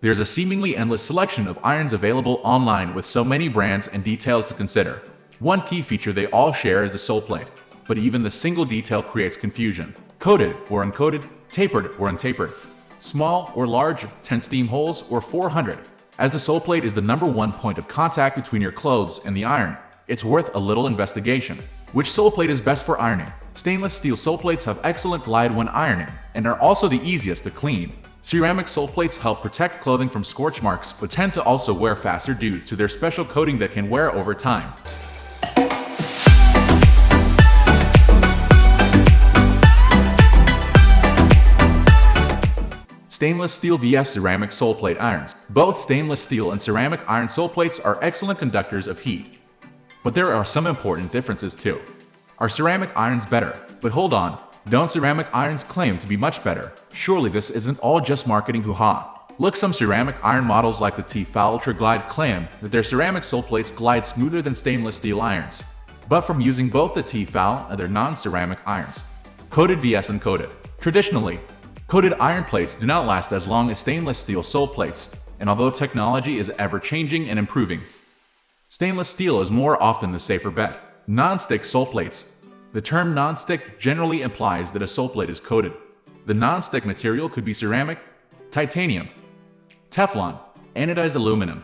There's a seemingly endless selection of irons available online with so many brands and details to consider. One key feature they all share is the Soleplate, but even the single detail creates confusion. Coated or uncoated, tapered or untapered, small or large, 10 steam holes or 400. As the Soleplate is the #1 point of contact between your clothes and the iron, it's worth a little investigation. Which Soleplate is best for ironing? Stainless steel Soleplates have excellent glide when ironing and are also the easiest to clean. Ceramic Soleplates help protect clothing from scorch marks but tend to also wear faster due to their special coating that can wear over time. Stainless steel vs ceramic Soleplate irons. Both stainless steel and ceramic iron Soleplates are excellent conductors of heat. But there are some important differences too. Are ceramic irons better? But hold on, don't ceramic irons claim to be much better? Surely this isn't all just marketing hoo-ha. Look, some ceramic iron models like the T-Foul Ultra Glide claim that their ceramic Soleplates glide smoother than stainless steel irons. But from using both the T-Foul and their non-ceramic irons. Coated vs uncoated. Traditionally, coated iron plates do not last as long as stainless steel Soleplates, and although technology is ever-changing and improving, stainless steel is more often the safer bet. Non-stick Soleplates. The term non-stick generally implies that a Soleplate is coated. The non-stick material could be ceramic, titanium, Teflon, anodized aluminum,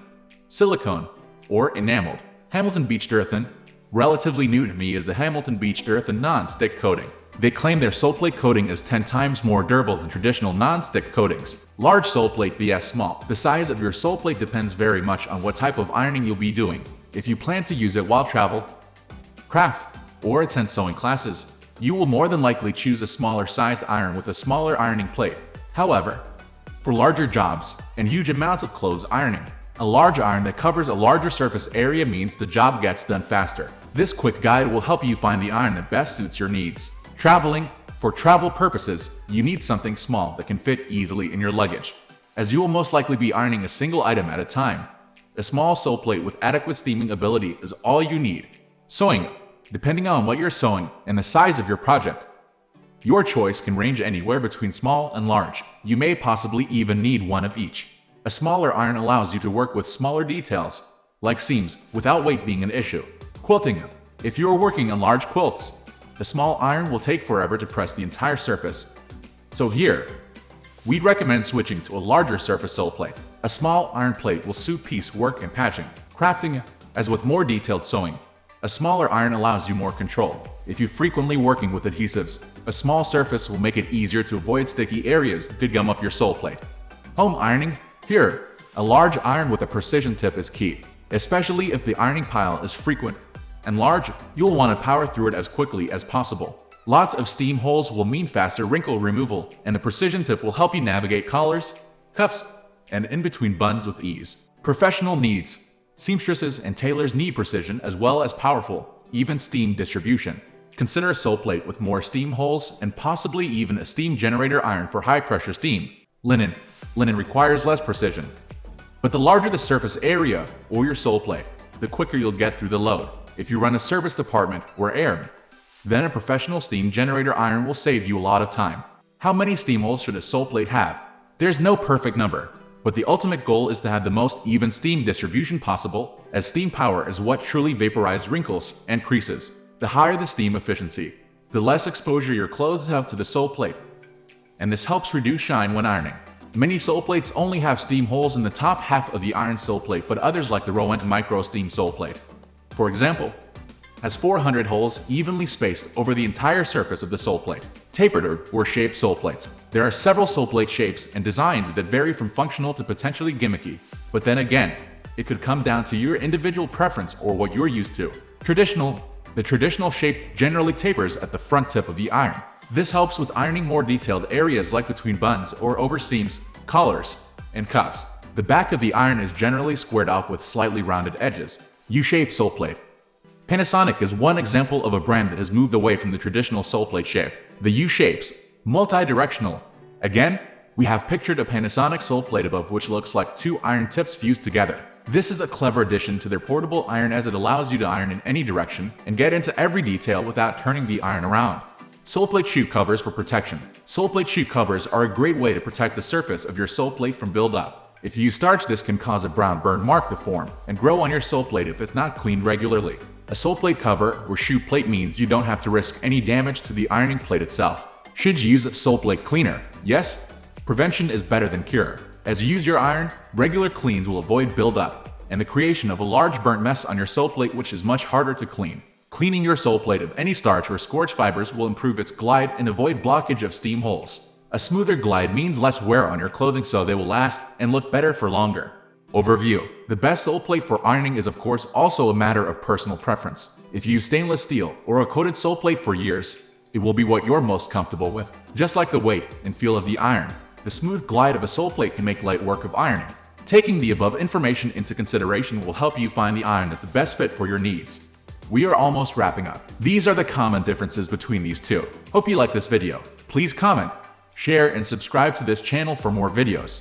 silicone, or enameled. Hamilton Beached Earthen. Relatively new to me is the Hamilton Beached Earthen non-stick coating. They claim their Soleplate coating is 10 times more durable than traditional non-stick coatings. Large Soleplate vs small. The size of your Soleplate depends very much on what type of ironing you'll be doing. If you plan to use it while travel, craft, or attend sewing classes, you will more than likely choose a smaller sized iron with a smaller ironing plate. However, for larger jobs and huge amounts of clothes ironing, a large iron that covers a larger surface area means the job gets done faster. This quick guide will help you find the iron that best suits your needs. Traveling. For travel purposes, you need something small that can fit easily in your luggage, as you will most likely be ironing a single item at a time. A small Soleplate with adequate steaming ability is all you need. Sewing. Depending on what you're sewing and the size of your project, your choice can range anywhere between small and large. You may possibly even need one of each. A smaller iron allows you to work with smaller details, like seams, without weight being an issue. Quilting. If you're working on large quilts, a small iron will take forever to press the entire surface. So here, we'd recommend switching to a larger surface Soleplate. A small iron plate will suit piecework and patching. Crafting. As with more detailed sewing, a smaller iron allows you more control. If you're frequently working with adhesives, a small surface will make it easier to avoid sticky areas that could gum up your Soleplate. Home ironing. Here, a large iron with a precision tip is key. Especially if the ironing pile is frequent and large, you'll want to power through it as quickly as possible. Lots of steam holes will mean faster wrinkle removal, and the precision tip will help you navigate collars, cuffs, and in-between buttons with ease. Professional needs. Seamstresses and tailors need precision as well as powerful, even steam distribution. Consider a Soleplate with more steam holes and possibly even a steam generator iron for high-pressure steam. Linen. Linen requires less precision. But the larger the surface area or your Soleplate, the quicker you'll get through the load. If you run a service department or errand, then a professional steam generator iron will save you a lot of time. How many steam holes should a Soleplate have? There's no perfect number, but the ultimate goal is to have the most even steam distribution possible, as steam power is what truly vaporizes wrinkles and creases. The higher the steam efficiency, the less exposure your clothes have to the Soleplate, and this helps reduce shine when ironing. Many Soleplates only have steam holes in the top half of the iron Soleplate, but others like the Rowenta Micro Steam Soleplate, for example, has 400 holes evenly spaced over the entire surface of the Soleplate. Tapered or shaped Soleplates. There are several Soleplate shapes and designs that vary from functional to potentially gimmicky, but then again, it could come down to your individual preference or what you're used to. The traditional shape generally tapers at the front tip of the iron. This helps with ironing more detailed areas like between buttons or over seams, collars, and cuffs. The back of the iron is generally squared off with slightly rounded edges. U-shaped Soleplate. Panasonic is one example of a brand that has moved away from the traditional Soleplate shape. The U-shapes, multi-directional. Again, we have pictured a Panasonic Soleplate above, which looks like two iron tips fused together. This is a clever addition to their portable iron, as it allows you to iron in any direction and get into every detail without turning the iron around. Soleplate chute covers for protection. Soleplate chute covers are a great way to protect the surface of your Soleplate from buildup. If you use starch, this can cause a brown burn mark to form and grow on your sole plate if it's not cleaned regularly. A sole plate cover or shoe plate means you don't have to risk any damage to the ironing plate itself. Should you use a sole plate cleaner? Yes. Prevention is better than cure. As you use your iron, regular cleans will avoid buildup and the creation of a large burnt mess on your sole plate, which is much harder to clean. Cleaning your sole plate of any starch or scorch fibers will improve its glide and avoid blockage of steam holes. A smoother glide means less wear on your clothing, so they will last and look better for longer. Overview. The best sole plate for ironing is of course also a matter of personal preference. If you use stainless steel or a coated sole plate for years, it will be what you're most comfortable with. Just like the weight and feel of the iron, the smooth glide of a sole plate can make light work of ironing. Taking the above information into consideration will help you find the iron that's the best fit for your needs. We are almost wrapping up. These are the common differences between these two. Hope you like this video. Please comment, share, and subscribe to this channel for more videos.